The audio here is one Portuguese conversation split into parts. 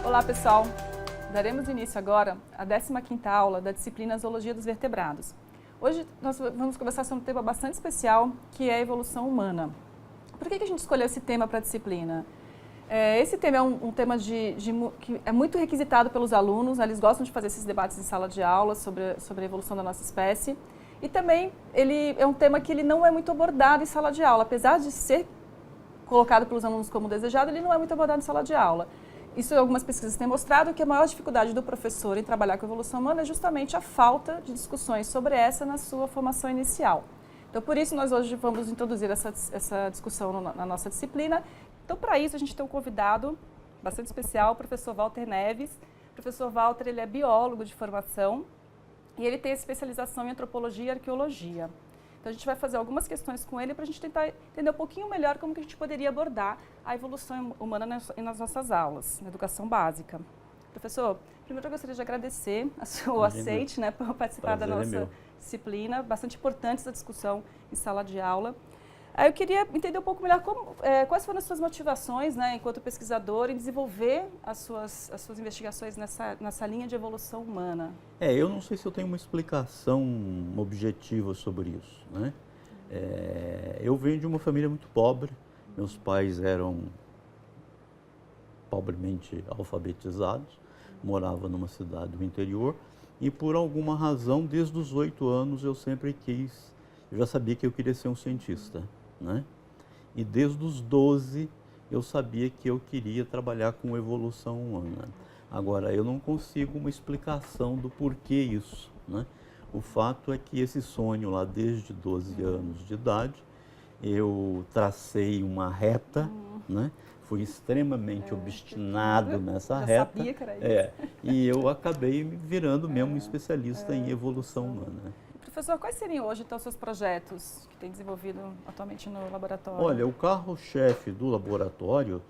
Olá, pessoal! Daremos início agora à 15ª aula da disciplina Zoologia dos Vertebrados. Hoje nós vamos conversar sobre um tema bastante especial, que é a evolução humana. Por que a gente escolheu esse tema para a disciplina? Esse tema é um tema que é muito requisitado pelos alunos, eles gostam de fazer esses debates em sala de aula sobre a evolução da nossa espécie. E também ele é um tema que ele não é muito abordado em sala de aula, apesar de ser colocado pelos alunos como desejado, ele não é muito abordado em sala de aula. Isso, algumas pesquisas têm mostrado que a maior dificuldade do professor em trabalhar com a evolução humana é justamente a falta de discussões sobre essa na sua formação inicial. Então, por isso, nós hoje vamos introduzir essa discussão na nossa disciplina. Então, para isso, a gente tem um convidado bastante especial, o professor Walter Neves. O professor Walter, ele é biólogo de formação e ele tem especialização em antropologia e arqueologia. Então, a gente vai fazer algumas questões com ele para a gente tentar entender um pouquinho melhor como que a gente poderia abordar a evolução humana nas nossas aulas, na educação básica. Professor, primeiro eu gostaria de agradecer o aceite, né, por participar da nossa disciplina, bastante importante essa discussão em sala de aula. Eu queria entender um pouco melhor quais foram as suas motivações, né, enquanto pesquisador, em desenvolver as suas investigações nessa linha de evolução humana. Eu não sei se eu tenho uma explicação objetiva sobre isso, né? Eu venho de uma família muito pobre, meus pais eram pobremente alfabetizados, morava numa cidade do interior e por alguma razão, desde os 8 anos, eu já sabia que eu queria ser um cientista, né? E desde os 12 eu sabia que eu queria trabalhar com evolução humana. Agora, eu não consigo uma explicação do porquê isso, né? O fato é que esse sonho lá, desde 12 anos de idade, eu tracei uma reta, né? Fui extremamente obstinado nessa reta. Sabia que era isso. E eu acabei me virando mesmo um especialista em evolução humana. Professor, quais seriam hoje, então, seus projetos que tem desenvolvido atualmente no laboratório? Olha, o carro-chefe do laboratório,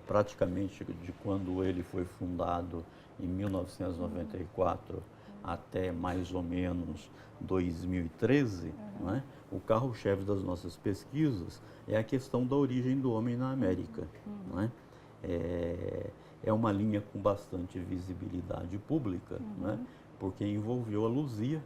praticamente de quando ele foi fundado em 1994 até mais ou menos 2013, né, o carro-chefe das nossas pesquisas é a questão da origem do homem na América. Né? É uma linha com bastante visibilidade pública, né, porque envolveu a Luzia.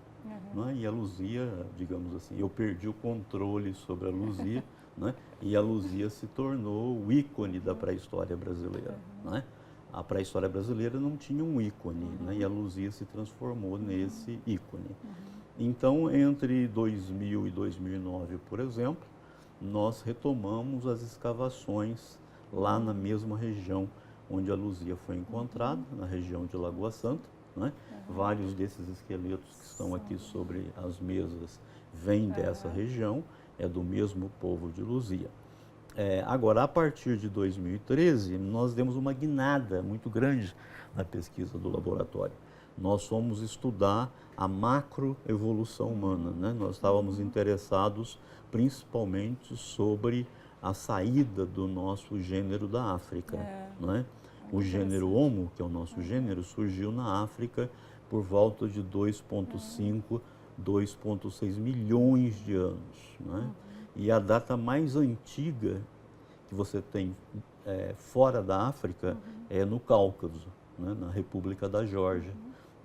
Né? E a Luzia, digamos assim, eu perdi o controle sobre a Luzia, né? E a Luzia se tornou o ícone da pré-história brasileira. Né? A pré-história brasileira não tinha um ícone, né? E a Luzia se transformou nesse ícone. Então, entre 2000 e 2009, por exemplo, nós retomamos as escavações lá na mesma região onde a Luzia foi encontrada, na região de Lagoa Santa. Né? Vários desses esqueletos que estão aqui sobre as mesas vêm dessa região, é do mesmo povo de Luzia. Agora, a partir de 2013, nós demos uma guinada muito grande na pesquisa do laboratório. Nós fomos estudar a macroevolução humana, né? Nós estávamos interessados principalmente sobre a saída do nosso gênero da África. Né? O gênero Homo, que é o nosso gênero, surgiu na África por volta de 2,5, 2,6 milhões de anos. Né? E a data mais antiga que você tem fora da África é no Cáucaso, né? Na República da Geórgia,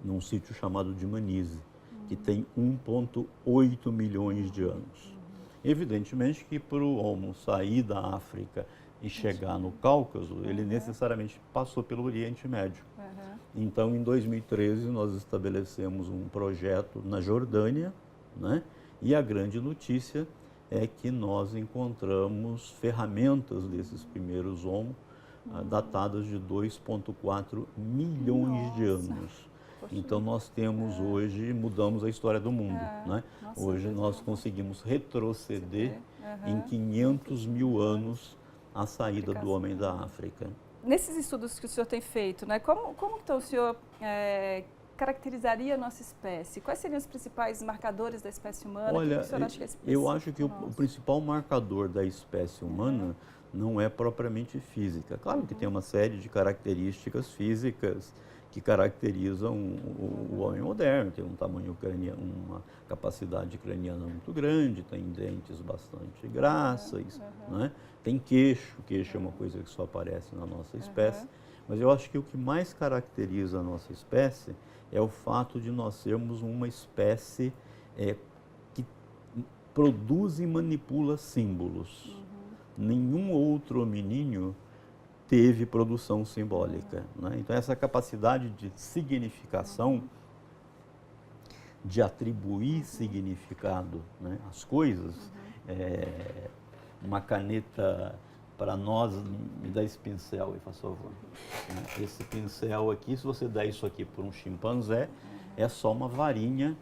num sítio chamado de Manise, que tem 1,8 milhões de anos. Evidentemente que para o Homo sair da África e chegar no Cáucaso, ele necessariamente passou pelo Oriente Médio. Então, em 2013, nós estabelecemos um projeto na Jordânia, né? E a grande notícia é que nós encontramos ferramentas desses primeiros Homo, datadas de 2,4 milhões de anos. Então, nós temos hoje, mudamos a história do mundo. Né? Hoje, nós conseguimos retroceder em 500 mil anos a saída do homem da África. Nesses estudos que o senhor tem feito, né, como então o senhor caracterizaria a nossa espécie? Quais seriam os principais marcadores da espécie humana? Olha, que o senhor acha que é eu acho que o principal marcador da espécie humana não é propriamente física. Claro que tem uma série de características físicas que caracterizam o homem moderno, tem um tamanho craniano, uma capacidade craniana muito grande, tem dentes bastante gráceis, né? Tem queixo é uma coisa que só aparece na nossa espécie, Mas eu acho que o que mais caracteriza a nossa espécie é o fato de nós sermos uma espécie que produz e manipula símbolos. Nenhum outro hominídeo teve produção simbólica, né? Então, essa capacidade de significação, de atribuir significado, né, às coisas, uma caneta para nós, me dá esse pincel aí, faz favor. Esse pincel aqui, se você der isso aqui para um chimpanzé, é só uma varinha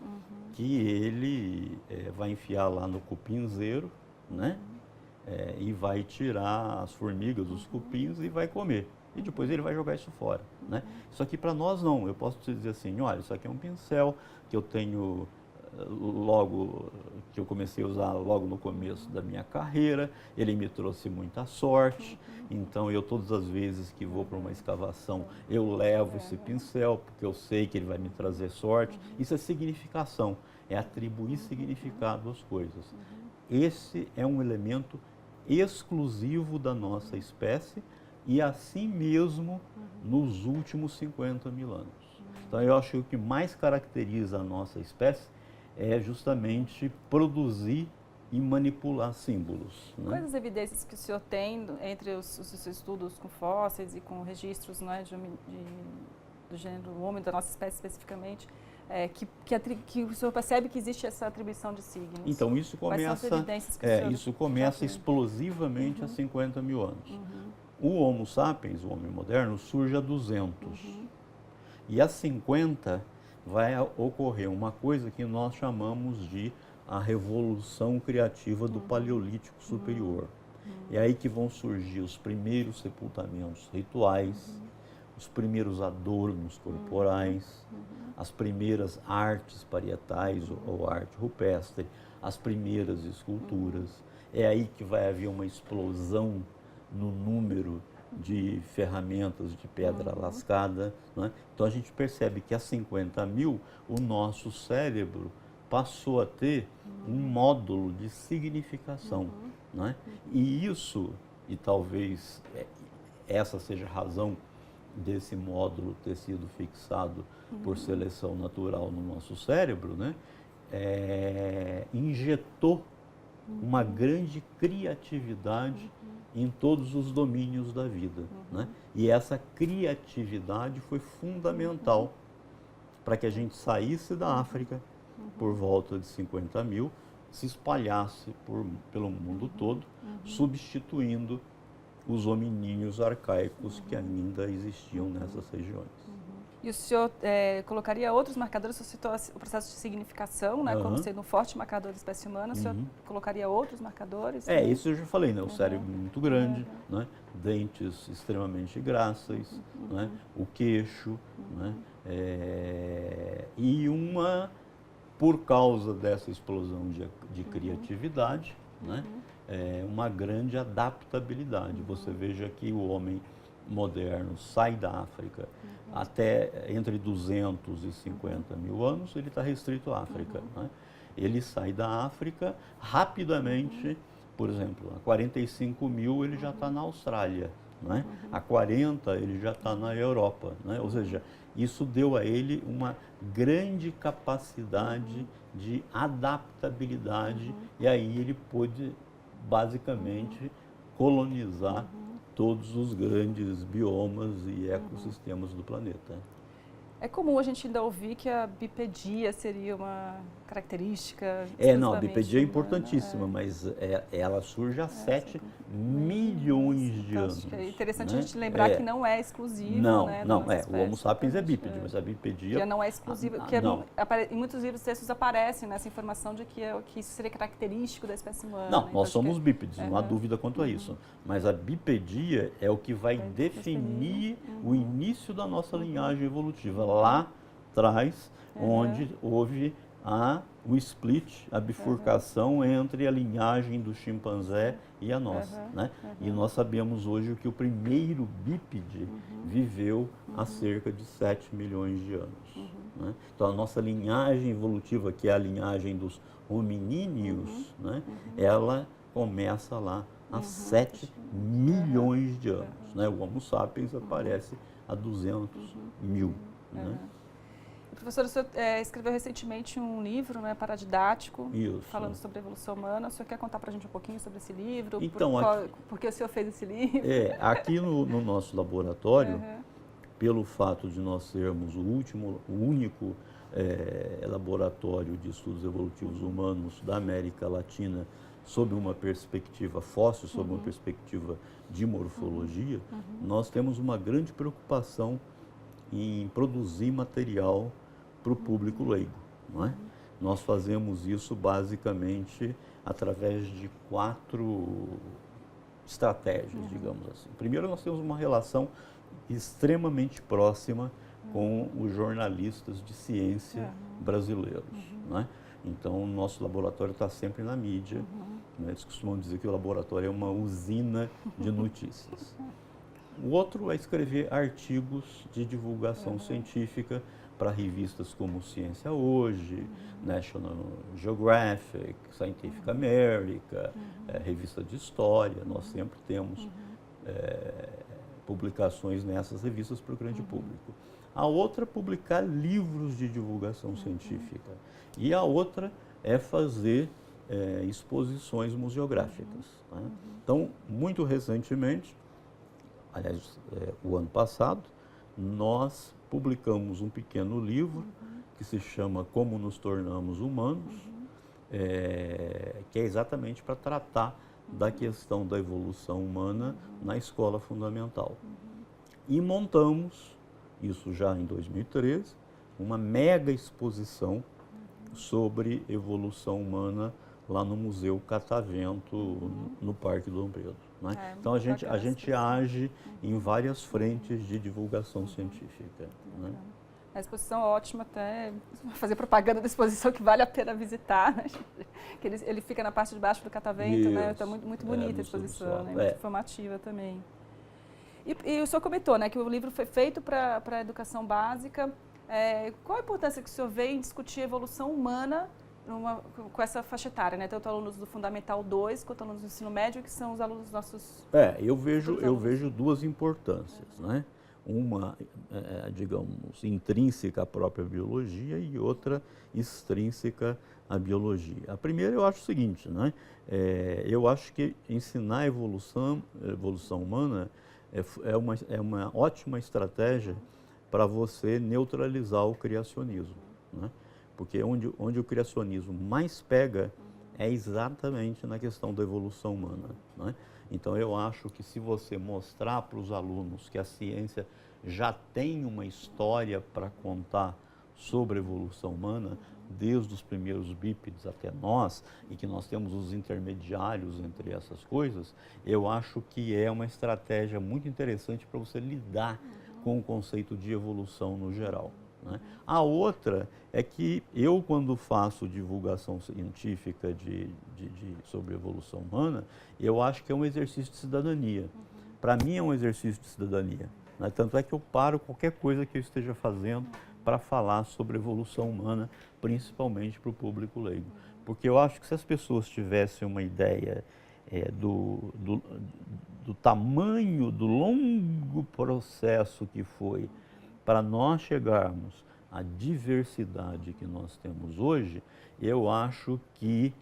que ele vai enfiar lá no cupinzeiro, né? E vai tirar as formigas, os cupins e vai comer. E depois ele vai jogar isso fora, né? Isso aqui para nós não. Eu posso te dizer assim, olha, isso aqui é um pincel que eu tenho logo, que eu comecei a usar logo no começo da minha carreira. Ele me trouxe muita sorte. Então, eu todas as vezes que vou para uma escavação, eu levo esse pincel, porque eu sei que ele vai me trazer sorte. Isso é significação, é atribuir significado às coisas. Esse é um elemento exclusivo da nossa espécie e assim mesmo nos últimos 50 mil anos. Então, eu acho que o que mais caracteriza a nossa espécie é justamente produzir e manipular símbolos, né? Quais as evidências que o senhor tem entre os seus estudos com fósseis e com registros, né, do gênero homem, da nossa espécie especificamente, que o senhor percebe que existe essa atribuição de signos? Então, isso começa explosivamente há 50 mil anos. O Homo sapiens, o homem moderno, surge há 200. E há 50 vai ocorrer uma coisa que nós chamamos de a revolução criativa do Paleolítico Superior. É aí que vão surgir os primeiros sepultamentos rituais, os primeiros adornos corporais, as primeiras artes parietais ou arte rupestre, as primeiras esculturas. É aí que vai haver uma explosão no número de ferramentas de pedra lascada, né? Então a gente percebe que há 50 mil o nosso cérebro passou a ter um módulo de significação, né? E isso, e talvez essa seja a razão desse módulo ter sido fixado por seleção natural no nosso cérebro, né? Injetou uma grande criatividade em todos os domínios da vida, né? E essa criatividade foi fundamental para que a gente saísse da África por volta de 50 mil, se espalhasse pelo mundo todo, substituindo os hominídeos arcaicos que ainda existiam nessas regiões. E o senhor colocaria outros marcadores? O senhor citou o processo de significação, né, como sendo um forte marcador da espécie humana. O senhor colocaria outros marcadores? Isso eu já falei, né? O cérebro muito grande, né? Dentes extremamente gráceis, né? O queixo, né? E por causa dessa explosão de criatividade, né? Uma grande adaptabilidade. Você veja que o homem moderno sai da África até entre 250 mil anos, ele está restrito à África, né? Ele sai da África rapidamente, por exemplo, a 45 mil ele já está na Austrália, né? A 40 ele já está na Europa, né? Ou seja, isso deu a ele uma grande capacidade de adaptabilidade e aí ele pôde basicamente colonizar todos os grandes biomas e ecossistemas do planeta. É comum a gente ainda ouvir que a bipedia seria uma característica. Não, a bipedia é importantíssima, mas ela surge há 7 milhões de anos. É interessante a gente lembrar que não é exclusivo. Não, né, o Homo sapiens é bípede, mas a bipedia... Que não é exclusiva, em muitos livros textos aparece essa informação de que isso seria característico da espécie humana. Não, nós somos bípedes, não há dúvida quanto a isso. Mas a bipedia é o que vai definir o início da nossa linhagem evolutiva. Lá atrás, onde houve o split, a bifurcação entre a linhagem do chimpanzé e a nossa, né? E nós sabemos hoje que o primeiro bípede viveu há cerca de 7 milhões de anos, né? Então a nossa linhagem evolutiva, que é a linhagem dos hominíneos, né? Ela começa lá há 7 milhões de anos. Né? O Homo sapiens aparece há 200 mil. Né? Professor, o senhor escreveu recentemente um livro, né, paradidático, falando sobre a evolução humana. O senhor quer contar para a gente um pouquinho sobre esse livro? Então, por que o senhor fez esse livro? Aqui no nosso laboratório, pelo fato de nós sermos o único laboratório de estudos evolutivos humanos da América Latina sob uma perspectiva fóssil, sob uma perspectiva de morfologia, nós temos uma grande preocupação em produzir material para o público leigo. Não é? Nós fazemos isso basicamente através de 4 estratégias, digamos assim. Primeiro, nós temos uma relação extremamente próxima com os jornalistas de ciência brasileiros. Não é? Então, o nosso laboratório está sempre na mídia. Né? Eles costumam dizer que o laboratório é uma usina de notícias. O outro é escrever artigos de divulgação científica para revistas como Ciência Hoje, National Geographic, Scientific America, revista de História. Nós sempre temos publicações nessas revistas para o grande público. A outra é publicar livros de divulgação científica. E a outra é fazer exposições museográficas. Né? Então, muito recentemente, aliás, o ano passado, nós publicamos um pequeno livro que se chama Como Nos Tornamos Humanos, que é exatamente para tratar da questão da evolução humana na escola fundamental. E montamos, isso já em 2013, uma mega exposição sobre evolução humana lá no Museu Catavento, no Parque Dom Pedro. Né? Então, a gente age em várias frentes de divulgação científica. Né? A exposição é ótima, até fazer propaganda da exposição que vale a pena visitar. Né? Que ele fica na parte de baixo do Catavento, né? Está muito bonita a exposição, né? Muito informativa também. E o senhor comentou, né, que o livro foi feito para a educação básica. Qual a importância que o senhor vê em discutir a evolução humana com essa faixa etária, né? Tanto alunos do Fundamental 2 quanto alunos do ensino médio, que são os alunos nossos... Eu vejo 2 importâncias, né? Uma, digamos, intrínseca à própria biologia e outra extrínseca à biologia. A primeira eu acho o seguinte, né? Eu acho que ensinar a evolução humana é uma ótima estratégia para você neutralizar o criacionismo, né? Porque onde o criacionismo mais pega é exatamente na questão da evolução humana. Né? Então, eu acho que se você mostrar para os alunos que a ciência já tem uma história para contar sobre a evolução humana, desde os primeiros bípedes até nós, e que nós temos os intermediários entre essas coisas, eu acho que é uma estratégia muito interessante para você lidar com o conceito de evolução no geral. Né? A outra é que eu, quando faço divulgação científica sobre evolução humana, eu acho que é um exercício de cidadania. Para mim é um exercício de cidadania. Né? Tanto é que eu paro qualquer coisa que eu esteja fazendo para falar sobre evolução humana, principalmente para o público leigo. Porque eu acho que se as pessoas tivessem uma ideia do tamanho, do longo processo que foi para nós chegarmos à diversidade que nós temos hoje, eu acho que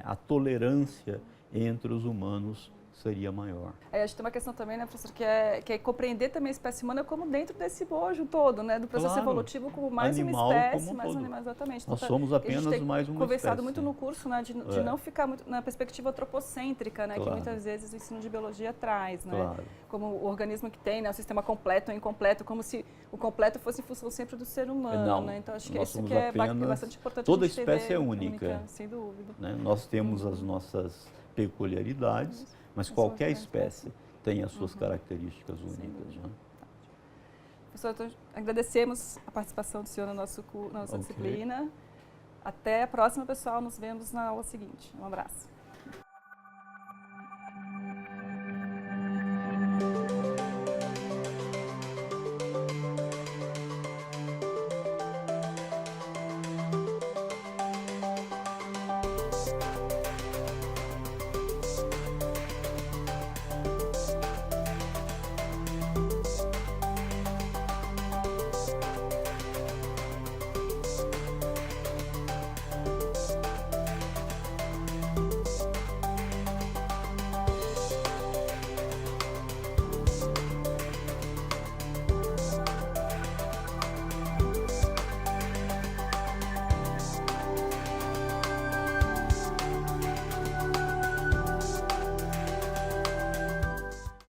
a tolerância entre os humanos seria maior. A gente tem uma questão também, né, professor, que é compreender também a espécie humana como dentro desse bojo todo, né, do processo evolutivo como mais animal, uma espécie, como mais todo. um animal, exatamente. Nós somos apenas mais uma espécie. Conversado muito no curso, né, de não ficar muito na perspectiva antropocêntrica, né, que muitas vezes o ensino de biologia traz, né, como o organismo que tem, né, o sistema completo ou incompleto, como se o completo fosse em função sempre do ser humano, né, então acho que isso que é bastante importante. Toda espécie é única, sem dúvida. Né? Nós temos as nossas peculiaridades, mas qualquer espécie tem as suas características únicas. Né? Professor, então, agradecemos a participação do senhor na nossa disciplina. Até a próxima, pessoal. Nos vemos na aula seguinte. Um abraço.